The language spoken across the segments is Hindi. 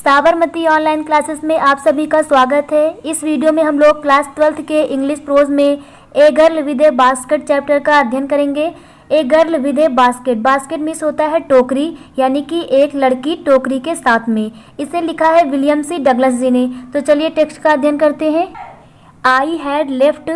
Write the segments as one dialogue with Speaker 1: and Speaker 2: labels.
Speaker 1: साबरमती ऑनलाइन क्लासेस में आप सभी का स्वागत है। इस वीडियो में हम लोग क्लास 12th के इंग्लिश प्रोज में a girl with A basket chapter का अध्ययन करेंगे। A girl with A basket, basket means होता है टोकरी, यानी कि एक लड़की टोकरी के साथ में। इसे लिखा है विलियम सी डगलस जी ने। तो चलिए टेक्स्ट का अध्ययन करते हैं। I had left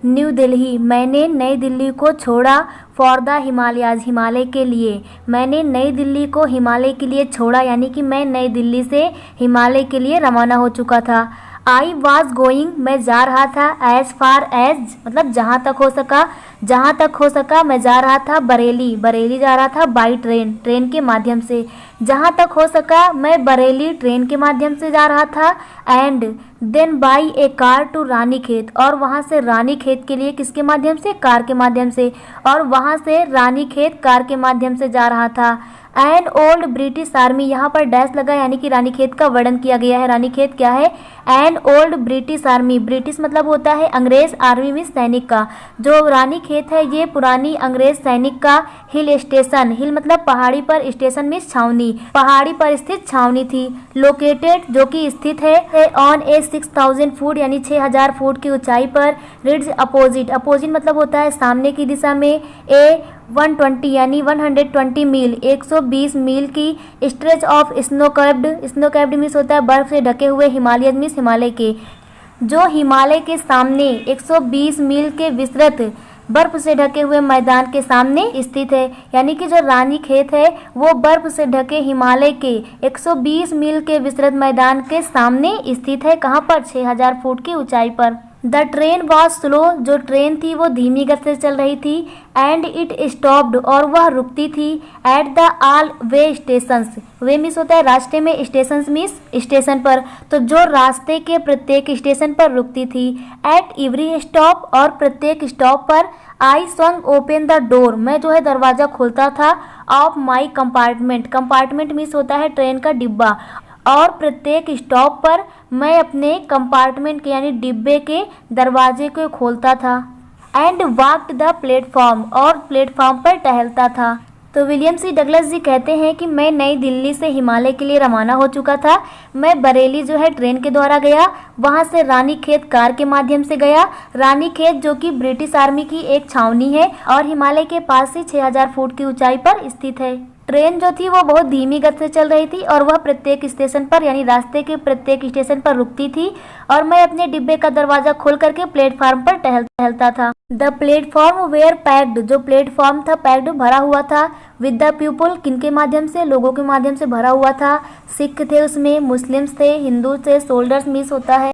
Speaker 1: new Delhi, मैंने नई दिल्ली को छोड़ा। फॉर द हिमालयाज, हिमालय के लिए। मैंने नई दिल्ली को हिमालय के लिए छोड़ा, यानी कि मैं नई दिल्ली से हिमालय के लिए रवाना हो चुका था। आई वॉज गोइंग, मैं जा रहा था। एज फार एज मतलब जहाँ तक हो सका, जहाँ तक हो सका मैं जा रहा था बरेली, बरेली जा रहा था बाई ट्रेन, ट्रेन के माध्यम से। जहाँ तक हो सका मैं बरेली ट्रेन के माध्यम से जा रहा था। And then by a car to Ranikhet, और वहाँ से रानीखेत के लिए किसके माध्यम से? कार के माध्यम से। और वहाँ से रानीखेत कार के माध्यम से जा रहा था। एन ओल्ड ब्रिटिश आर्मी, यहाँ पर डैश लगा यानी कि रानीखेत का वर्णन किया गया है। रानीखेत क्या है? An old British army, British मतलब होता है अंग्रेज, आर्मी मीन्स सैनिक का। जो रानीखेत है ये पुरानी अंग्रेज सैनिक का हिल स्टेशन, हिल मतलब पहाड़ी पर, स्टेशन मीन्स छावनी, पहाड़ी पर स्थित छावनी थी। लोकेटेड जो कि स्थित है ऑन ए 6000 फुट यानी 6000 फुट की ऊंचाई पर। रिड्स अपोजिट, अपोजिट मतलब होता है सामने की दिशा में। ए 120 यानी 120 मील, 120 मील की stretch of snow capped, snow capped means होता है बर्फ से ढके हुए, हिमालय मीन्स हिमालय के, जो हिमालय के सामने 120 मील के विस्तृत बर्फ से ढके हुए मैदान के सामने स्थित है। यानी कि जो रानीखेत है वो बर्फ से ढके हिमालय के 120 मील के विस्तृत मैदान के सामने स्थित है। कहाँ पर? 6000 फुट की ऊंचाई पर। द ट्रेन वॉज स्लो, जो ट्रेन थी वो धीमी गति से चल रही थी। एंड इट स्टॉप्ड, और वह रुकती थी। At the all way stations, way means होता है रास्ते में, स्टेशंस मीन्स स्टेशन पर, तो जो रास्ते के प्रत्येक स्टेशन पर रुकती थी। एट एवरी स्टॉप, और प्रत्येक स्टॉप पर। आई स्वंग ओपन द डोर, मैं जो है दरवाज़ा खोलता था। Of my compartment, compartment means होता है ट्रेन का डिब्बा, और प्रत्येक स्टॉप पर मैं अपने कंपार्टमेंट के यानी डिब्बे के दरवाजे को खोलता था। एंड वॉकड द प्लेटफॉर्म, और प्लेटफॉर्म पर टहलता था। तो विलियम सी डगलस जी कहते हैं कि मैं नई दिल्ली से हिमालय के लिए रवाना हो चुका था। मैं बरेली जो है ट्रेन के द्वारा गया, वहाँ से रानीखेत कार के माध्यम से गया। रानीखेत जो कि ब्रिटिश आर्मी की एक छावनी है और हिमालय के पास ही 6000 फुट की ऊंचाई पर स्थित है। ट्रेन जो थी वो बहुत धीमी गति से चल रही थी और वह प्रत्येक स्टेशन पर यानी रास्ते के प्रत्येक स्टेशन पर रुकती थी, और मैं अपने डिब्बे का दरवाजा खोल करके प्लेटफॉर्म पर टहलता था। द प्लेटफॉर्म वेयर पैक्ड, जो प्लेटफॉर्म था पैक्ड भरा हुआ था। विद द पीपल, किनके माध्यम से? लोगों के माध्यम से भरा हुआ था। सिख थे उसमें, मुस्लिम्स थे, हिंदू थे, सोल्जर्स मीन्स होता है,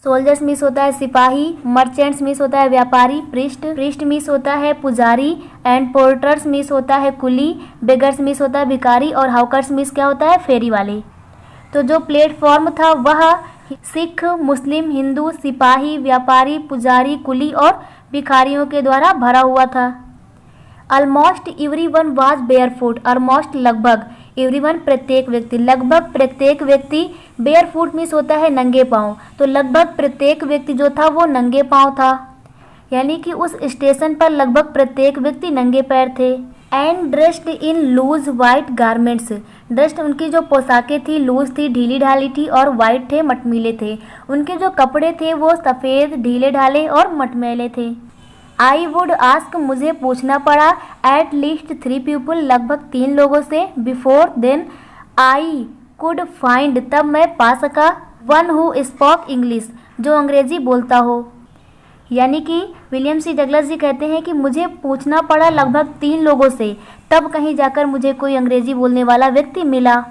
Speaker 1: सोल्जर्स मीन्स होता है सिपाही, मर्चेंट्स मीन्स होता है व्यापारी, प्रिस्ट मीन्स होता है पुजारी, एंड पोर्टर्स मीन्स होता है कुली, बेगर्स मीन्स होता है भिखारी, और हाउकर्स मीन्स क्या होता है? फेरी वाले। तो जो प्लेटफॉर्म था वह सिख, मुस्लिम, हिंदू, सिपाही, व्यापारी, पुजारी, कुली और भिखारियों के द्वारा भरा हुआ था। Almost everyone was barefoot, almost लगभग, एवरीवन प्रत्येक व्यक्ति, लगभग प्रत्येक व्यक्ति, बेयरफुट मीन्स होता है नंगे पाँव, तो लगभग प्रत्येक व्यक्ति जो था वो नंगे पाँव था, यानी कि उस स्टेशन पर लगभग प्रत्येक व्यक्ति नंगे पैर थे। And dressed in loose white garments, dressed उनकी जो पोशाकें थी लूज थी, ढीली ढाली थी, और वाइट थे, मटमीले थे। उनके जो कपड़े थे वो सफ़ेद, ढीले ढाले और मटमैले थे। आई वुड आस्क, मुझे पूछना पड़ा। एट लीस्ट 3 पीपल, लगभग 3 लोगों से। Before then I could find, तब मैं पा सका। वन हु स्पोक इंग्लिश, जो अंग्रेजी बोलता हो। यानी कि विलियम सी डगलस जी कहते हैं कि मुझे पूछना पड़ा लगभग 3 लोगों से, तब कहीं जाकर मुझे कोई अंग्रेजी बोलने वाला व्यक्ति मिला।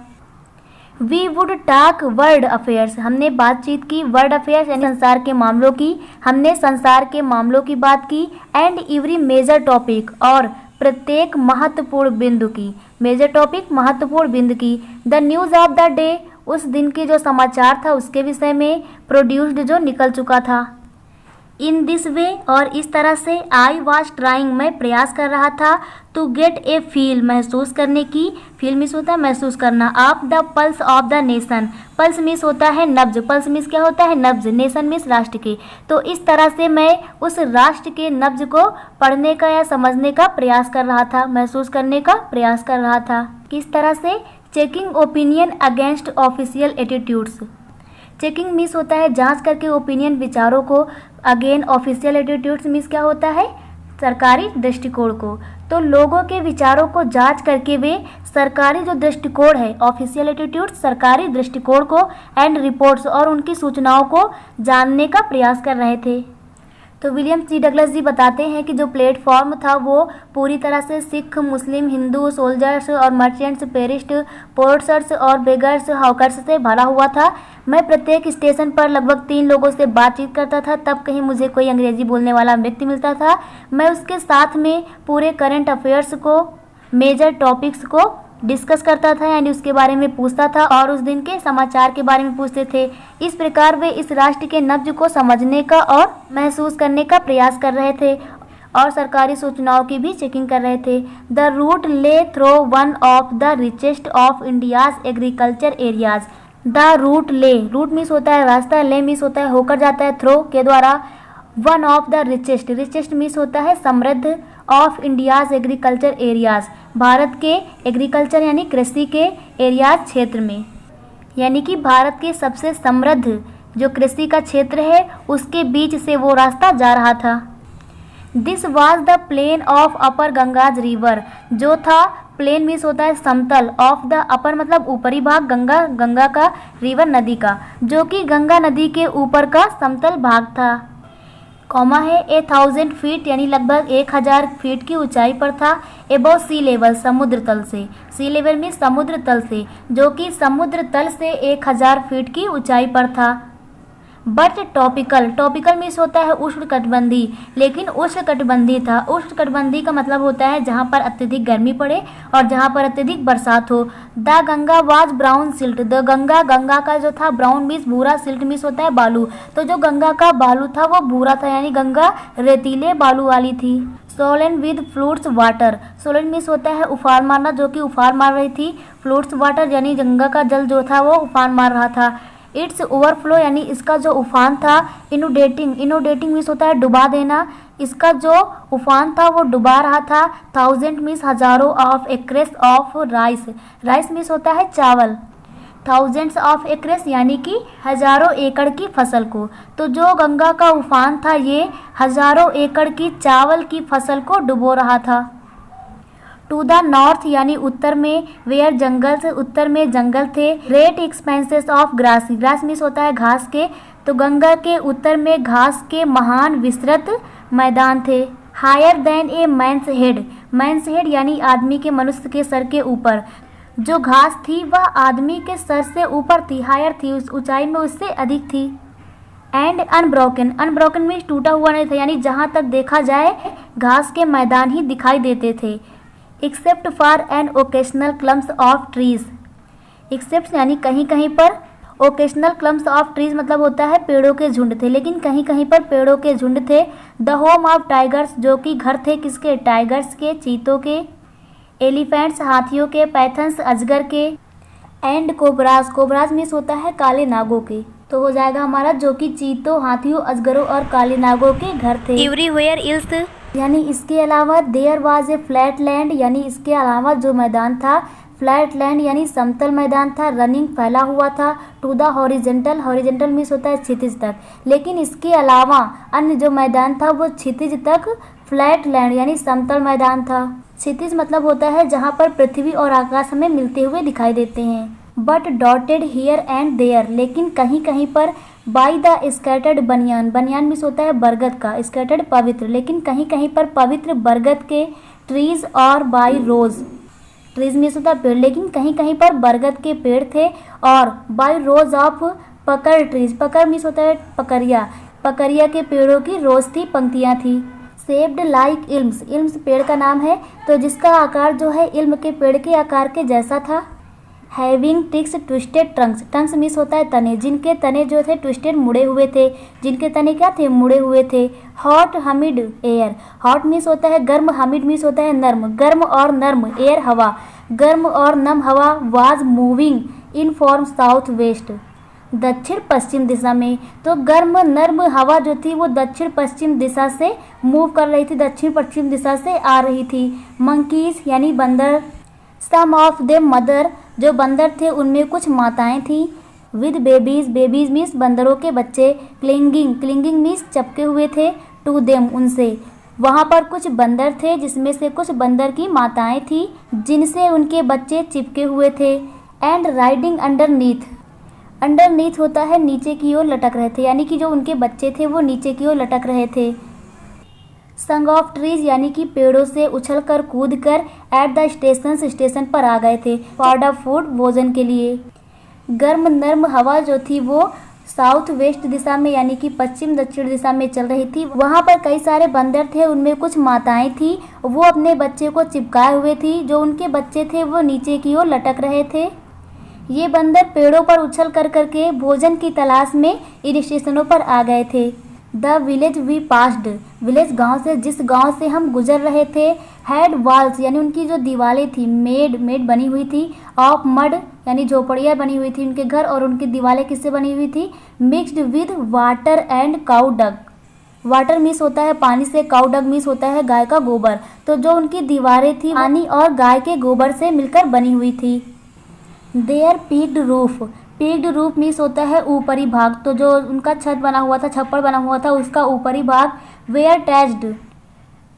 Speaker 1: We would talk world affairs, हमने बातचीत की। वर्ल्ड अफेयर्स यानी संसार के मामलों की, हमने संसार के मामलों की बात की। एंड एवरी मेजर टॉपिक, और प्रत्येक महत्वपूर्ण बिंदु की, मेजर टॉपिक महत्वपूर्ण बिंदु की। The news of the day, उस दिन के जो समाचार था उसके विषय में। प्रोड्यूस्ड, जो निकल चुका था। इन दिस वे, और इस तरह से। आई वॉज ट्राइंग, मैं प्रयास कर रहा था। टू गेट ए फील, महसूस करने की, फील मीन्स होता है महसूस करना। Of the pulse of the nation, pulse means होता है नब्ज, पल्स मीन्स क्या होता है? नब्ज, नेशन मीन्स राष्ट्र के। तो इस तरह से मैं उस राष्ट्र के नब्ज को पढ़ने का या समझने का प्रयास कर रहा था, महसूस करने का प्रयास कर रहा था। किस तरह से? Checking opinion against official attitudes. Checking means होता है जांच करके ओपिनियन विचारों को, अगेन ऑफिशियल एटीट्यूड्स मीन्स क्या होता है, सरकारी दृष्टिकोण को। तो लोगों के विचारों को जांच करके वे सरकारी जो दृष्टिकोण है, ऑफिशियल एटीट्यूड सरकारी दृष्टिकोण को, एंड रिपोर्ट्स और उनकी सूचनाओं को जानने का प्रयास कर रहे थे। तो विलियम सी डगलस जी बताते हैं कि जो प्लेटफॉर्म था वो पूरी तरह से सिख, मुस्लिम, हिंदू, सोल्जर्स और मर्चेंट्स, पेरिस्ट, पोर्टर्स और बेगर्स, हॉकर्स से भरा हुआ था। मैं प्रत्येक स्टेशन पर लगभग 3 लोगों से बातचीत करता था, तब कहीं मुझे कोई अंग्रेजी बोलने वाला व्यक्ति मिलता था। मैं उसके साथ में पूरे करंट अफेयर्स को, मेजर टॉपिक्स को डिस्कस करता था, यानी उसके बारे में पूछता था और उस दिन के समाचार के बारे में पूछते थे। इस प्रकार वे इस राष्ट्र के नब्ज को समझने का और महसूस करने का प्रयास कर रहे थे और सरकारी सूचनाओं की भी चेकिंग कर रहे थे। The route lay through one of the richest of India's agriculture areas. The route lay, route means होता है रास्ता, ले मीन्स होता है होकर जाता है, थ्रो के द्वारा, one of the richest, richest means होता है समृद्ध, of India's agriculture areas, Bharat के एग्रीकल्चर यानी कृषि के एरियाज क्षेत्र में, यानी कि भारत के सबसे समृद्ध जो कृषि का क्षेत्र है उसके बीच से वो रास्ता जा रहा था। This was the plain of upper Ganges river, जो था प्लेन मीन्स होता है समतल, ऑफ द अपर मतलब ऊपरी भाग, गंगा, गंगा का, रिवर नदी का, जो कि गंगा नदी के ऊपर का समतल भाग था। कॉमा है 1000 फीट यानी लगभग 1000 फीट की ऊंचाई पर था। एबव सी लेवल, समुद्र तल से, सी लेवल में समुद्र तल से, जो कि समुद्र तल से 1000 फीट की ऊंचाई पर था। बट टॉपिकल, टॉपिकल मीन्स होता है उष्णकटिबंधी, लेकिन उष्णकटिबंधी था। उष्णकटिबंधी का मतलब होता है जहाँ पर अत्यधिक गर्मी पड़े और जहाँ पर अत्यधिक बरसात हो। The Ganga was brown silt, the Ganga, Ganga का जो था ब्राउन मीन्स भूरा, सिल्ट मीन्स होता है बालू, तो जो गंगा का बालू था वो भूरा था, यानी गंगा रेतीले बालू वाली थी। Solan with flutes water, Solan means होता है उफान मारना, जो कि उफान मार रही थी। फ्लूट्स वाटर यानी गंगा का जल जो था वो उफान मार रहा था। इट्स ओवरफ्लो यानी इसका जो उफान था। इनुडेटिंग, इनुडेटिंग मीन्स होता है डुबा देना, इसका जो उफान था वो डुबा रहा था। 1000 मीन्स हजारों, of acres of rice, rice means होता है चावल, थाउजेंड्स ऑफ एक्रेस यानी कि हजारों एकड़ की फसल को। तो जो गंगा का उफान था ये हजारों एकड़ की चावल की फसल को डुबो रहा था। टू द नॉर्थ यानी उत्तर में, वेयर जंगल्स, उत्तर में जंगल थे। Great expenses of grass, grass means होता है घास के, तो गंगा के उत्तर में घास के महान विस्तृत मैदान थे। Higher than a man's head, man's head यानी आदमी के, मनुष्य के सर के ऊपर, जो घास थी वह आदमी के सर से ऊपर थी, हायर थी, उस ऊंचाई में उससे अधिक थी। एंड अनब्रोकन, अनब्रोकन मीन्स टूटा हुआ नहीं था, यानी जहाँ तक देखा जाए घास के मैदान ही दिखाई देते थे। Except for an occasional clumps of trees, except यानी कहीं कहीं पर, ओकेशनल क्लम्स ऑफ ट्रीज मतलब होता है पेड़ों के झुंड थे, लेकिन कहीं कहीं पर पेड़ों के झुंड थे। द होम ऑफ टाइगर्स, जो कि घर थे किसके, टाइगर्स के, चीतों के। एलिफेंट्स हाथियों के, पैथन्स अजगर के। एंड कोबराज, कोबराज मीन्स होता है काले नागों के, तो हो जाएगा हमारा जो कि चीतों, हाथियों, अजगरों और काले नागों के घर थे। एवरीवेयर इल्स यानी इसके अलावा, there was a flat land यानी इसके अलावा जो मैदान था, फ्लैट लैंड यानी समतल मैदान था। रनिंग फैला हुआ था। To the horizontal, horizontal means होता है क्षितिज तक, लेकिन इसके अलावा अन्य जो मैदान था वो क्षितिज तक, फ्लैट लैंड यानी समतल मैदान था। क्षितिज मतलब होता है जहाँ पर पृथ्वी और आकाश हमें मिलते हुए दिखाई देते हैं। But dotted here and there, लेकिन कहीं कहीं पर। बाई द स्कैटर्ड बनियान, बनियान मीन्स होता है बरगद का, स्कैटर्ड पवित्र, लेकिन कहीं कहीं पर पवित्र बरगद के। ट्रीज और बाई रोज, ट्रीज मीन्स होता है पेड़, लेकिन कहीं कहीं पर बरगद के पेड़ थे। और by rows of pakar trees, पकर मीन्स होता है पकरिया, पकरिया के पेड़ों की रोज थी, पंक्तियाँ थी। शेप्ड लाइक इल्म्स, इल्म्स पेड़ का नाम है, तो जिसका आकार जो है इल्म के पेड़ के आकार के जैसा था। Having thick twisted trunks, trunks means होता है तने, जिनके तने जो थे ट्विस्टेड मुड़े हुए थे, जिनके तने क्या थे, मुड़े हुए थे। Hot humid air, hot means होता है गर्म, हमिड मीन्स होता है नर्म, गर्म और नर्म, एयर हवा, गर्म और नम हवा। Was moving in form south west, दक्षिण पश्चिम दिशा में, तो गर्म नर्म हवा जो थी वो दक्षिण पश्चिम दिशा से मूव कर रही थी, दक्षिण पश्चिम दिशा से आ रही थी। मंकीज यानी बंदर। सम ऑफ देम मदर, जो बंदर थे उनमें कुछ माताएं थीं। विद बेबीज, बेबीज मीन्स बंदरों के बच्चे। क्लिंगिंग, क्लिंगिंग मीन्स चिपके हुए थे। टू देम, उनसे। वहाँ पर कुछ बंदर थे जिसमें से कुछ बंदर की माताएं थी जिनसे उनके बच्चे चिपके हुए थे। एंड राइडिंग अंडरनीथ, अंडरनीथ होता है नीचे की ओर लटक रहे थे, यानी कि जो उनके बच्चे थे वो नीचे की ओर लटक रहे थे। संग ऑफ ट्रीज, यानी कि पेड़ों से उछल कर कूद कर एट द स्टेशन, स्टेशन पर आ गए थे। फॉर द फूड, भोजन के लिए। गर्म नर्म हवा जो थी वो साउथ वेस्ट दिशा में, यानी कि पश्चिम दक्षिण दिशा में चल रही थी। वहाँ पर कई सारे बंदर थे, उनमें कुछ माताएं थी, वो अपने बच्चे को चिपकाए हुए थी। जो उनके बच्चे थे वो नीचे की ओर लटक रहे थे। ये बंदर पेड़ों पर उछल कर करके भोजन की तलाश में इन स्टेशनों पर आ गए थे। The village we passed, village गांव से, जिस गांव से हम गुजर रहे थे। हैड वॉल्स, यानी उनकी जो दीवारें थी, मेड बनी हुई थी। ऑफ मड, यानी झोपड़ियाँ बनी हुई थी उनके घर, और उनकी दीवारें किससे बनी हुई थी? Mixed with water and cow dung. Water mix होता है पानी से, काउ डग मिक्स होता है गाय का गोबर। तो जो उनकी दीवारें थी पानी और गाय के गोबर से मिलकर बनी हुई थी। Their peaked roof, peaked roof means होता है ऊपरी भाग। तो जो उनका छत बना हुआ था, छप्पर बना हुआ था, उसका ऊपरी भाग। वेयर टैच्ड,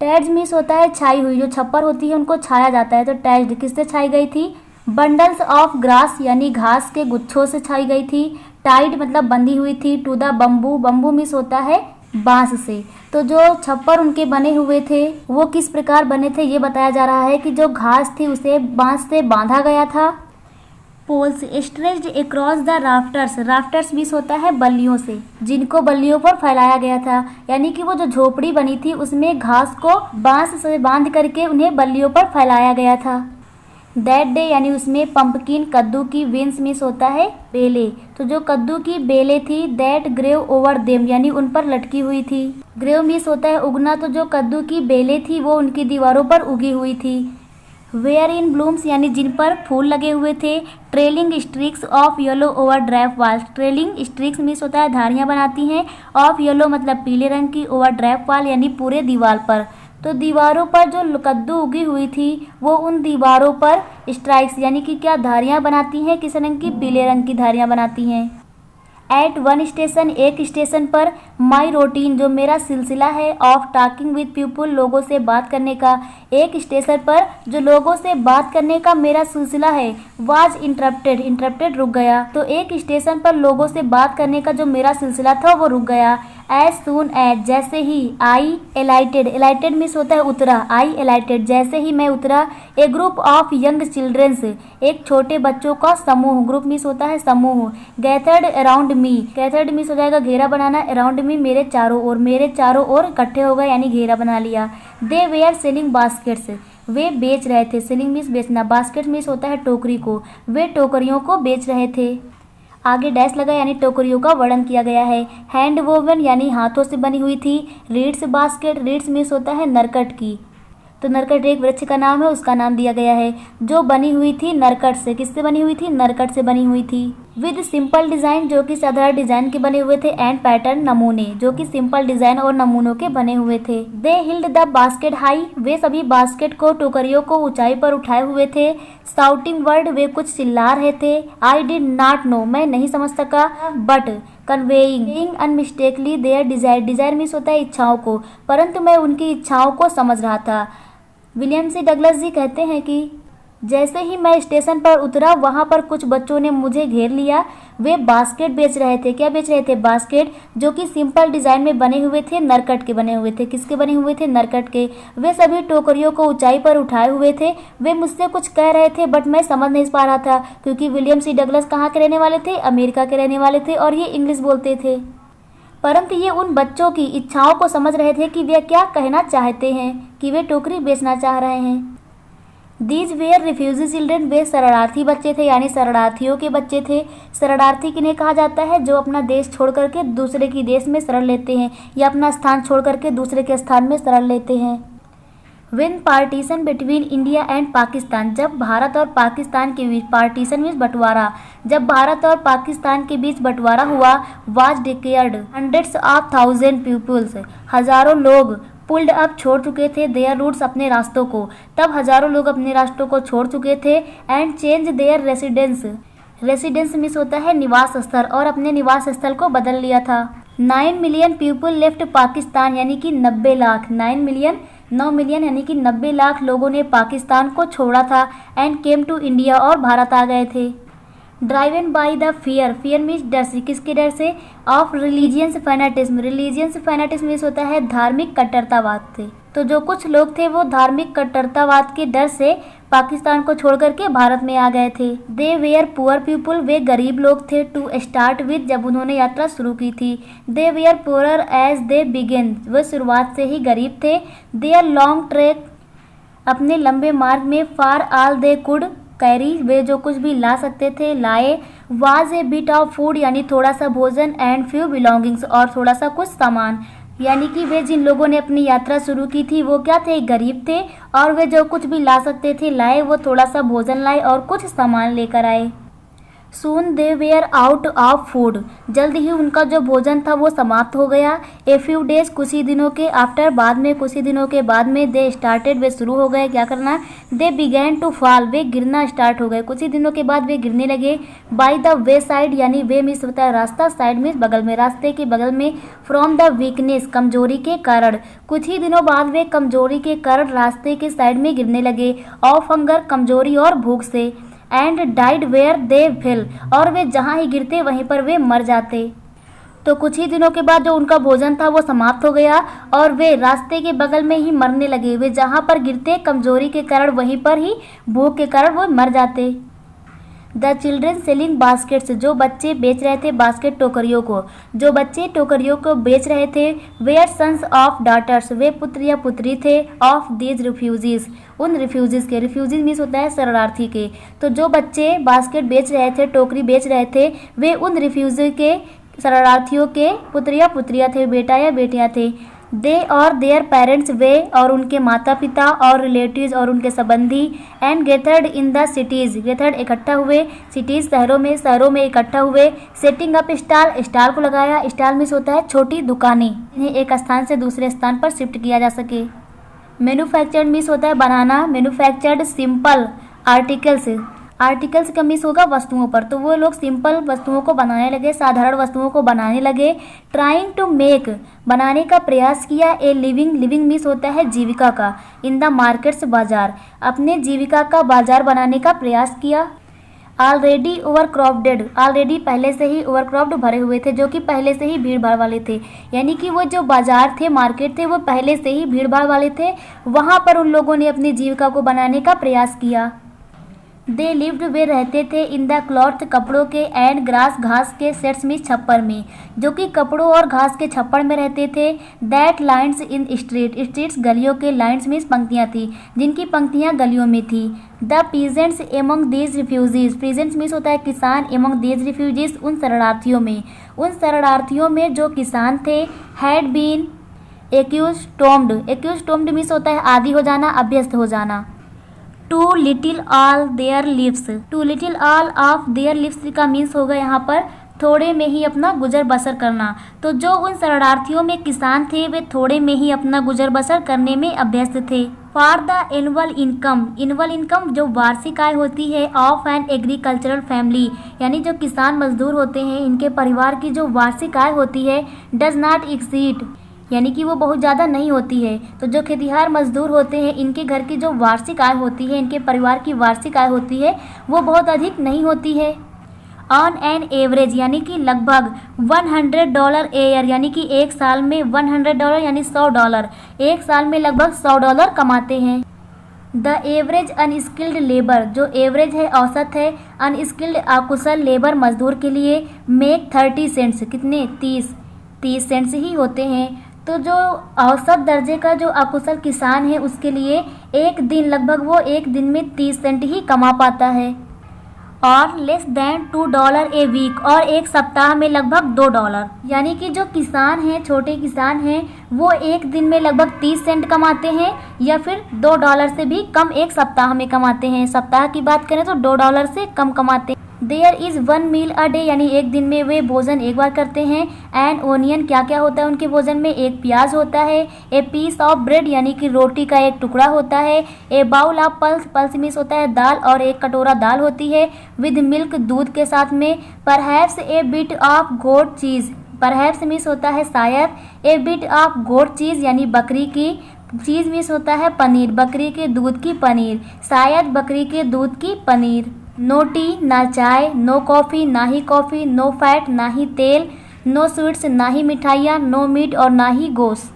Speaker 1: टैच मीन्स होता है छाई हुई। जो छप्पर होती है उनको छाया जाता है। तो टैच्ड किससे छाई गई थी? बंडल्स ऑफ ग्रास, यानी घास के गुच्छों से छाई गई थी। टाइड मतलब बंधी हुई थी। To the bamboo, bamboo means होता है बांस से। तो जो छप्पर उनके बने हुए थे वो किस प्रकार बने थे ये बताया जा रहा है कि जो घास थी उसे बांस से बांधा गया था। Poles stretched across the rafters, rafters means होता है बल्लियों से, जिनको बल्लियों पर फैलाया गया था। यानी कि वो जो झोपड़ी बनी थी उसमें घास को बांस से बांध करके उन्हें बल्लियों पर फैलाया गया था। दैट डे, यानी उसमें पंपकिन, कद्दू की, विंस मीन्स होता है बेले। तो जो कद्दू की बेले थी, दैट ग्रेव ओवर देम, यानी उन पर लटकी हुई थी। ग्रेव मीन्स होता है उगना। तो जो कद्दू की बेले थी वो उनकी दीवारों पर उगी हुई थी। वेयर इन ब्लूम्स, यानी जिन पर फूल लगे हुए थे। ट्रेलिंग स्ट्रिक्स ऑफ येलो ओवर ड्रैप वाल, ट्रेलिंग स्ट्रिक्स मीन्स होता है धारियाँ बनाती हैं। ऑफ येलो मतलब पीले रंग की, ओवर ड्रैप वाल यानी पूरे दीवार पर। तो दीवारों पर जो कद्दू उगी हुई थी वो उन दीवारों पर स्ट्राइक्स, यानी कि क्या धारियाँ बनाती हैं? किस रंग की? पीले रंग की धारियाँ बनाती हैं। एट वन स्टेशन, एक स्टेशन पर। माई रूटीन, जो मेरा सिलसिला है। ऑफ टॉकिंग विद पीपल, लोगों से बात करने का। एक स्टेशन पर जो लोगों से बात करने का मेरा सिलसिला है। वाज इंटरप्टेड, इंटरप्टेड रुक गया। तो एक स्टेशन पर लोगों से बात करने का जो मेरा सिलसिला था वो रुक गया। एज सून एज, जैसे ही। आई एलाइटेड, एलाइटेड मीन्स होता है उतरा। आई एलाइटेड, जैसे ही मैं उतरा। ए ग्रुप ऑफ यंग चिल्ड्रंस, एक छोटे बच्चों का समूह। ग्रुप मीन्स होता है समूह। गैथर्ड अराउंड मी, गैथर्ड मीन्स हो जाएगा घेरा बनाना। अराउंड मी मेरे चारों ओर, मेरे चारों ओर इकट्ठे हो गए यानी घेरा बना लिया। दे वेयर सेलिंग बास्केट्स, वे बेच रहे थे। सेलिंग मीन्स बेचना, बास्केट मीन्स होता है टोकरी को। वे टोकरियों को बेच रहे थे। आगे डैश लगा यानी टोकरियों का वर्णन किया गया है। हैंड वोवन यानी हाथों से बनी हुई थी। रीड्स बास्केट, रीड्स मीन्स होता है नरकट की। तो नरकट एक वृक्ष का नाम है, उसका नाम दिया गया है। जो बनी हुई थी नरकट से, किससे बनी हुई थी? नरकट से बनी हुई थी। विद सिंपल डिजाइन, जो कि साधारण डिजाइन के बने हुए थे। एंड पैटर्न, नमूने, जो कि सिंपल डिजाइन और नमूनों के बने हुए थे। दे हिल्ड द बास्केट हाई, वे सभी बास्केट को, टोकरियों को ऊंचाई पर उठाए हुए थे। साउटिंग वर्ड, वे कुछ चिल्ला रहे थे। आई डिड नॉट नो, मैं नहीं समझ सका। But conveying unmistakably their desire, desire means होता है इच्छाओं को, परंतु मैं उनकी इच्छाओं को समझ रहा था। विलियम सी डगलस जी कहते हैं कि जैसे ही मैं स्टेशन पर उतरा वहाँ पर कुछ बच्चों ने मुझे घेर लिया। वे बास्केट बेच रहे थे। क्या बेच रहे थे? बास्केट, जो कि सिंपल डिजाइन में बने हुए थे, नरकट के बने हुए थे। किसके बने हुए थे? नरकट के। वे सभी टोकरियों को ऊंचाई पर उठाए हुए थे। वे मुझसे कुछ कह रहे थे बट मैं समझ नहीं पा रहा था, क्योंकि विलियम सी डगलस कहाँ के रहने वाले थे? अमेरिका के रहने वाले थे और ये इंग्लिश बोलते थे। परंतु ये उन बच्चों की इच्छाओं को समझ रहे थे कि वे क्या कहना चाहते हैं, कि वे टोकरी बेचना चाह रहे हैं। दीज वेयर रिफ्यूजी चिल्ड्रन, वे शरणार्थी बच्चे थे यानी शरणार्थियों के बच्चे थे। शरणार्थी किन्हें कहा जाता है? जो अपना देश छोड़ करके दूसरे की देश में शरण लेते हैं या अपना स्थान छोड़ करके दूसरे के स्थान में शरण लेते हैं। When partition between India and Pakistan, जब भारत और पाकिस्तान के बीच, पार्टीशन मीन्स बंटवारा, जब भारत और पाकिस्तान के बीच बंटवारा हुआ। Was declared hundreds of thousand peoples, हजारों लोग पुल्ड अप छोड़ चुके थे देयर रूट्स अपने रास्तों को, तब हजारों लोग अपने रास्तों को छोड़ चुके थे। And change their residence, residence means होता है निवास स्थल, और अपने निवास स्थल को बदल लिया था। 9 मिलियन पीपल लेफ्ट पाकिस्तान, यानी कि 90 लाख, 9 मिलियन यानी कि 90 लाख लोगों ने पाकिस्तान को छोड़ा था। एंड केम टू इंडिया, और भारत आ गए थे। Driven by the fear, fear means डर से, किसके डर से? ऑफ रिलीजियंस फैनाटिज्म, रिलीजियंस फैनाटिज्म मीन्स होता है धार्मिक कट्टरतावाद से। तो जो कुछ लोग थे वो धार्मिक कट्टरतावाद के डर से पाकिस्तान को छोड़ करके भारत में आ गए थे। दे वेयर पुअर पीपल, वे गरीब लोग थे। टू स्टार्ट विद, जब उन्होंने यात्रा शुरू की थी। They were poor as they begin, वे शुरुआत से ही गरीब थे। देयर लॉन्ग ट्रैक, अपने लंबे मार्ग में। फार ऑल दे कुड कैरी, वे जो कुछ भी ला सकते थे लाए। Was a bit of food, यानी थोड़ा सा भोजन। एंड फ्यू बिलोंगिंग्स, और थोड़ा सा कुछ सामान, यानी कि वे जिन लोगों ने अपनी यात्रा शुरू की थी वो क्या थे? गरीब थे, और वे जो कुछ भी ला सकते थे लाए। वो थोड़ा सा भोजन लाए और कुछ सामान लेकर आए। सून दे वेयर आउट ऑफ फूड, जल्द ही उनका जो भोजन था वो समाप्त हो गया। ए फ्यू डेज, कुछ ही दिनों के। आफ्टर, बाद में, कुछ ही दिनों के बाद में। दे स्टार्टेड, वे शुरू हो गए क्या करना? दे बिगैन टू फॉल, वे गिरना स्टार्ट हो गए। कुछ ही दिनों के बाद वे गिरने लगे। बाई द वे साइड, यानी वे मीन्स होता है रास्ता, साइड मीन्स बगल में, रास्ते के बगल में। फ्रॉम द वीकनेस, कमजोरी के कारण। कुछ ही दिनों बाद वे कमजोरी के कारण रास्ते के साइड में गिरने लगे। ऑफ हंगर, कमजोरी और भूख से। And died where they fell, और वे जहाँ ही गिरते वहीं पर वे मर जाते। तो कुछ ही दिनों के बाद जो उनका भोजन था वो समाप्त हो गया और वे रास्ते के बगल में ही मरने लगे। वे जहाँ पर गिरते कमजोरी के कारण वहीं पर ही भूख के कारण वो मर जाते। द चिल्ड्रेन सेलिंग बास्केट्स, जो बच्चे बेच रहे थे बास्केट, टोकरियों को, जो बच्चे टोकरियों को बेच रहे थे। वेयर सन्स ऑफ डाटर्स, वे पुत्र या पुत्री थे। ऑफ दीज रिफ्यूजीज, उन रिफ्यूजीज के, रिफ्यूजीज मीन्स होता है शरणार्थी के। तो जो बच्चे बास्केट बेच रहे थे, टोकरी बेच रहे थे, वे उन रिफ्यूजी के, शरणार्थियों के पुत्र या पुत्रियाँ थे, बेटा या बेटियाँ थे। दे और देयर पेरेंट्स, वे और उनके माता पिता और रिलेटिव्स और उनके संबंधी। एंड गेथर्ड इन द सिटीज़, गेथर्ड इकट्ठा हुए, सिटीज़ शहरों में इकट्ठा हुए। सेटिंग अप स्टॉल, स्टॉल को लगाया। स्टॉल मीन्स होता है छोटी दुकानें, इन्हें एक स्थान से दूसरे स्थान पर शिफ्ट किया जा सके। मैन्युफैक्चर्ड मीन्स होता है बनाना। मैन्युफैक्चर्ड सिंपल आर्टिकल्स, आर्टिकल्स का मीन्स होगा वस्तुओं पर, तो वो लोग सिंपल वस्तुओं को बनाने लगे, साधारण वस्तुओं को बनाने लगे। ट्राइंग टू मेक, बनाने का प्रयास किया। ए लिविंग, लिविंग मीन्स होता है जीविका का। इन द मार्केट्स, बाजार, अपने जीविका का बाजार बनाने का प्रयास किया। ऑलरेडी ओवरक्रॉप्डेड, ऑलरेडी पहले से ही ओवरक्रॉप्ड भरे हुए थे, जो कि पहले से ही भीड़ भाड़ वाले थे, यानी कि वो जो बाजार थे, मार्केट थे, वो पहले से ही भीड़ भाड़ वाले थे। वहाँ पर उन लोगों ने अपनी जीविका को बनाने का प्रयास किया। दे लिव्ड, वे रहते थे। इन द क्लॉथ, कपड़ों के। एंड ग्रास, घास के। सेट्स में, छप्पर में, जो कि कपड़ों और घास के छप्पर में रहते थे। That lines in street, streets गलियों के, लाइन्स में पंक्तियाँ थी, जिनकी पंक्तियाँ गलियों में थी। The peasants among these refugees, peasants means होता है किसान, एमंग दीज रिफ्यूजीज, उन शरणार्थियों में, उन शरणार्थियों में जो किसान थे। Had been accustomed, accustomed means होता है आदी हो जाना, अभ्यस्त हो जाना। Too little all their lives, too little all of their lives का मीन्स होगा यहाँ पर थोड़े में ही अपना गुजर बसर करना। तो जो उन शरणार्थियों में किसान थे वे थोड़े में ही अपना गुजर बसर करने में अभ्यस्त थे। For the annual income, annual income जो वार्षिक आय होती है ऑफ एन एग्रीकल्चरल फैमिली, यानी जो किसान मजदूर होते हैं इनके परिवार की जो वार्षिक आय होती है, डज नॉट एक्सीड, यानी कि वो बहुत ज़्यादा नहीं होती है। तो जो खेतिहार मजदूर होते हैं इनके घर की जो वार्षिक आय होती है, इनके परिवार की वार्षिक आय होती है, वो बहुत अधिक नहीं होती है। ऑन एन एवरेज, यानी कि लगभग $100 ईयर, यानी कि एक साल में $100 यानी $100, एक साल में लगभग $100 कमाते हैं। द एवरेज अनस्किल्ड लेबर, जो एवरेज है, औसत है, अनस्किल्ड अकुशल लेबर मजदूर के लिए, मेक 30 सेंट्स, कितने? 30 सेंट्स ही होते हैं। तो जो औसत दर्जे का जो अकुशल किसान है उसके लिए एक दिन, लगभग वो एक दिन में 30 सेंट ही कमा पाता है। और लेस देन $2 ए वीक, और एक सप्ताह में लगभग $2, यानी कि जो किसान हैं, छोटे किसान हैं, वो एक दिन में लगभग 30 सेंट कमाते हैं या फिर $2 से भी कम एक सप्ताह में कमाते हैं। सप्ताह की बात करें तो $2 से कम कमाते हैं। There is 1 meal a day, यानी एक दिन में वे भोजन एक बार करते हैं। एंड ओनियन, क्या क्या होता है उनके भोजन में, एक प्याज होता है। ए पीस ऑफ ब्रेड, यानी कि रोटी का एक टुकड़ा होता है। A bowl of pulse, pulse means होता है दाल, और एक कटोरा दाल होती है विद मिल्क, दूध के साथ में। Perhaps a bit of goat cheese, perhaps means होता है शायद। ए बिट ऑफ गोट चीज़, यानी बकरी की, चीज़ मीन्स होता है पनीर, बकरी के दूध की पनीर, शायद बकरी के दूध की पनीर। नो टी, ना चाय। नो कॉफ़ी, ना ही कॉफ़ी। नो फैट, ना ही तेल। नो स्वीट्स, ना ही मिठाइयाँ। नो मीट, और ना ही गोश्त।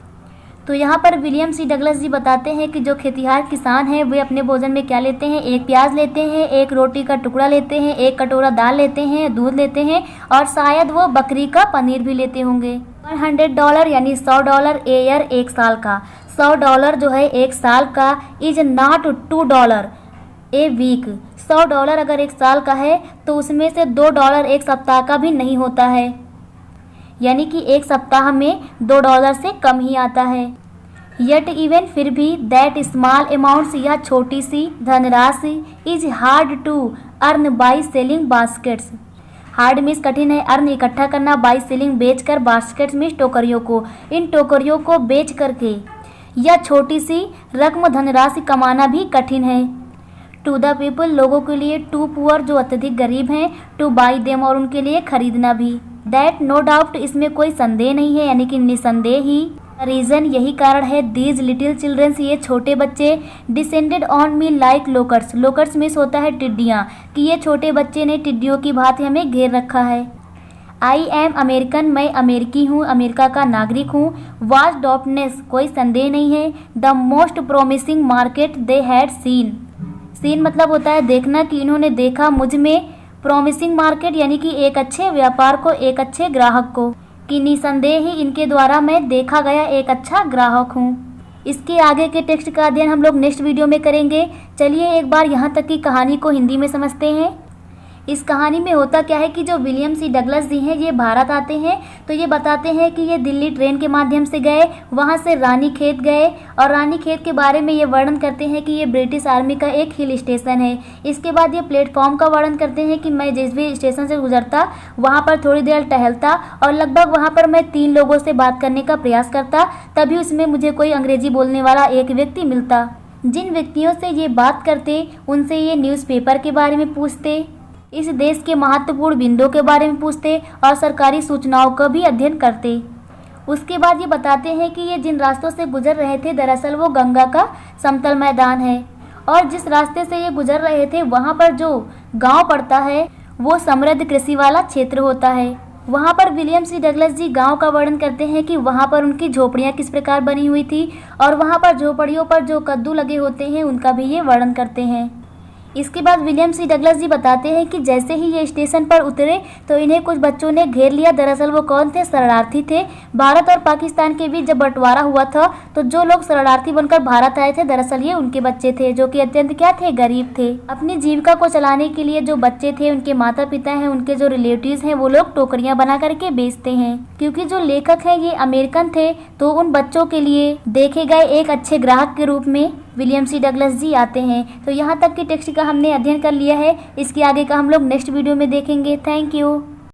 Speaker 1: तो यहाँ पर विलियम सी डगलस जी बताते हैं कि जो खेतिहर किसान हैं वे अपने भोजन में क्या लेते हैं, एक प्याज लेते हैं, एक रोटी का टुकड़ा लेते हैं, एक कटोरा दाल लेते हैं, दूध लेते हैं, और शायद वो बकरी का पनीर भी लेते होंगे। $100, यानी $100 ए ईयर, एक साल का। $100 जो है एक साल का। इज नॉट $2 ए वीक, $100 अगर एक साल का है तो उसमें से $2 एक सप्ताह का भी नहीं होता है, यानी कि एक सप्ताह में $2 से कम ही आता है। यट इवन, फिर भी, दैट स्मॉल अमाउंट्स, यह छोटी सी धनराशि, is hard to earn by selling baskets, hard means कठिन है, अर्न इकट्ठा करना, बाई सेलिंग बेचकर, बास्केट्स मीन्स टोकरियों को, इन टोकरियों को बेच करके यह छोटी सी रकम धनराशि कमाना भी कठिन है। टू द पीपल, लोगों के लिए। टू पुअर, जो अत्यधिक गरीब हैं। टू बाई देम, और उनके लिए खरीदना भी। दैट नो डाउट, इसमें कोई संदेह नहीं है, यानी कि निसंदेह ही। रीज़न, यही कारण है। दीज लिटिल चिल्ड्रंस, ये छोटे बच्चे। Descended on me like locusts, locusts means होता है टिड्डियाँ, कि ये छोटे बच्चे ने टिड्डियों की भांति हमें घेर रखा है। आई एम अमेरिकन, मैं अमेरिकी हूँ, अमेरिका का नागरिक हूँ। वाज डॉप्टनेस, कोई संदेह नहीं है। The most promising market they had seen, seen मतलब होता है देखना, कि इन्होंने देखा मुझ में। प्रॉमिसिंग मार्केट, यानी कि एक अच्छे व्यापार को, एक अच्छे ग्राहक को, कि निसंदेह ही इनके द्वारा मैं देखा गया एक अच्छा ग्राहक हूँ। इसके आगे के टेक्स्ट का अध्ययन हम लोग नेक्स्ट वीडियो में करेंगे। चलिए एक बार यहाँ तक की कहानी को हिंदी में समझते हैं। इस कहानी में होता क्या है कि जो विलियम सी डगलस जी हैं ये भारत आते हैं, तो ये बताते हैं कि ये दिल्ली ट्रेन के माध्यम से गए, वहाँ से रानीखेत गए, और रानीखेत के बारे में ये वर्णन करते हैं कि ये ब्रिटिश आर्मी का एक हिल स्टेशन है। इसके बाद ये प्लेटफॉर्म का वर्णन करते हैं कि मैं जिस भी स्टेशन से गुजरता वहाँ पर थोड़ी देर टहलता, और लगभग वहाँ पर मैं 3 लोगों से बात करने का प्रयास करता, तभी उसमें मुझे कोई अंग्रेजी बोलने वाला एक व्यक्ति मिलता। जिन व्यक्तियों से ये बात करते उनसे ये न्यूज़पेपर के बारे में पूछते, इस देश के महत्वपूर्ण बिंदुओं के बारे में पूछते, और सरकारी सूचनाओं का भी अध्ययन करते। उसके बाद ये बताते हैं कि ये जिन रास्तों से गुजर रहे थे दरअसल वो गंगा का समतल मैदान है, और जिस रास्ते से ये गुजर रहे थे वहाँ पर जो गांव पड़ता है वो समृद्ध कृषि वाला क्षेत्र होता है। वहाँ पर विलियम सी डगलस जी गांव का वर्णन करते हैं कि वहाँ पर उनकी झोपड़ियाँ किस प्रकार बनी हुई थी, और वहाँ पर झोपड़ियों पर जो कद्दू लगे होते हैं उनका भी ये वर्णन करते हैं। इसके बाद विलियम सी डगलस जी बताते हैं कि जैसे ही ये स्टेशन पर उतरे तो इन्हें कुछ बच्चों ने घेर लिया। दरअसल वो कौन थे? शरणार्थी थे। भारत और पाकिस्तान के बीच जब बंटवारा हुआ था तो जो लोग शरणार्थी बनकर भारत आए थे दरअसल ये उनके बच्चे थे, जो कि अत्यंत क्या थे? गरीब थे। अपनी जीविका को चलाने के लिए जो बच्चे थे, उनके माता पिता हैं, उनके जो रिलेटिव्स हैं, वो लोग टोकरियां बना करके बेचते हैं। क्योंकि जो लेखक हैं ये अमेरिकन थे तो उन बच्चों के लिए देखे गए एक अच्छे ग्राहक के रूप में विलियम सी डगलस जी आते हैं। तो यहाँ तक की टेक्स्ट का हमने अध्ययन कर लिया है। इसके आगे का हम लोग नेक्स्ट वीडियो में देखेंगे। Thank you.